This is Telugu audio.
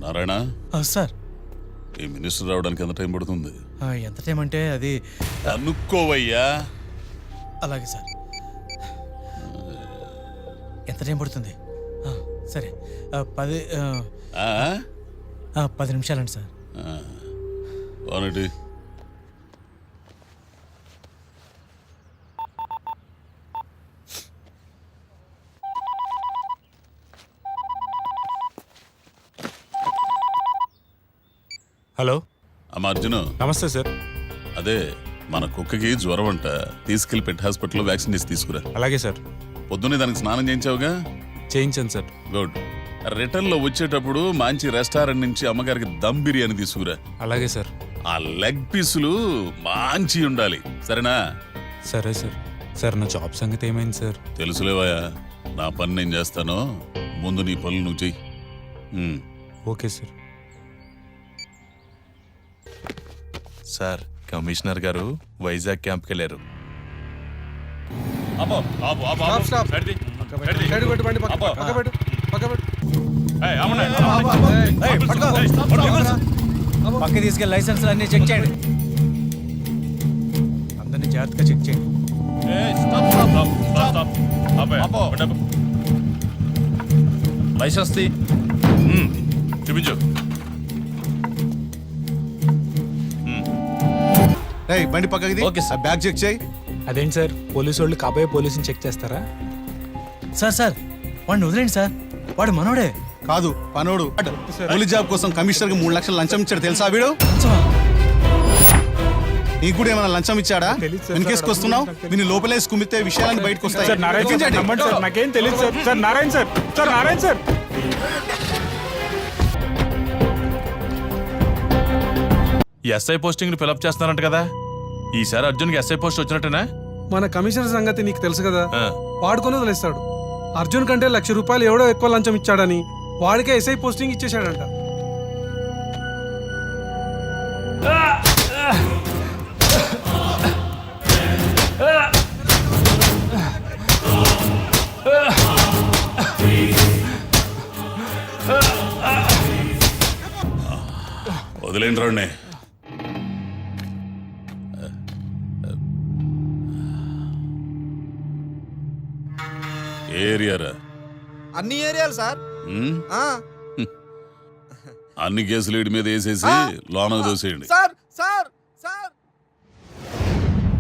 నారాయణ సార్, ఈ మినిస్టర్ రావడానికి ఎంత టైం పడుతుంది? ఎంత టైం అంటే అది అనుకోవయ్యా. అలాగే సార్. ఎంత టైం పడుతుంది? సరే 10 నిమిషాలండి సార్. అవునండి. హలో అమ్మ అర్జును. నమస్తే సార్. అదే మన కుక్కకి జ్వరం అంట, తీసుకెళ్లి పెట్ హాస్పిటల్లో వ్యాక్సిన్ చేసి తీసుకురా. అలాగే సార్. పొద్దున్నే దానికి స్నానం చేయించావుగా? చేయించాను సార్. గుడ్. రిటర్న్ లో వచ్చేటప్పుడు మంచి రెస్టారెంట్ నుంచి అమ్మగారికి దమ్ బిర్యానీ తీసుకురా. అలాగే సార్. ఆ లెగ్ పీసులు మంచి ఉండాలి, సరేనా? సరే సార్. సార్ నా జాబ్ సంగతి ఏమైంది సార్? తెలుసులేవయ్యా, నా పని నేను చేస్తాను, ముందు నీ పనులు నువ్వు చెయ్యి. Okay sir. సార్, కమిషనర్ గారు వైజాగ్ క్యాంప్కి వెళ్ళారు. పక్క తీసుకెళ్ళి లైసెన్స్ అన్ని చెక్ చేయండి. అందరినీ జాగ్రత్తగా చెక్ చేయండి. లైసెన్స్ చూపించు. బండి పక్కకి ఓకే సార్. బ్యాగ్ చెక్ చేయి. అదేంటి సార్, పోలీసు వాళ్ళు కాబోయే పోలీసుని చెక్ చేస్తారా? సార్ వాడిని వదిలేండి సార్, వాడు మనోడే. కాదు, పనోడు. పోలీస్ జాబ్ కోసం కమిషనర్ కి 3 లక్షలు లంచం ఇచ్చాడు, తెలుసా వీడు? నీకు కూడా ఏమైనా లంచం ఇచ్చాడా? వెనకేసుకొస్తున్నావు. దీన్ని లోపలేసి కుమ్మితే విషయాలన్నీ బయటకు వస్తాయి. నాకేం తెలియదు sir. Sir Narayana sir. Sir Narayana sir. SI posting fill up చేస్తున్నారంట కదా, ఈసారి అర్జున్కి ఎస్ఐ పోస్ట్ వచ్చినట్టేనా? మన కమిషనర్ సంగతి నీకు తెలుసు కదా, వాడుకొని వదిలేస్తాడు. అర్జున్ కంటే 1,00,000 రూపాయలు ఎవడో ఎక్కువ లంచం ఇచ్చాడని వాడికే ఎస్ఐ పోస్టింగ్ ఇచ్చేశాడంట. వదిలేండి రాండి. ఏరియారా? అన్ని ఏరియాలు సార్. అన్ని కేసులు వీడి మీద వేసేసి లోన దోసేయండి. సార్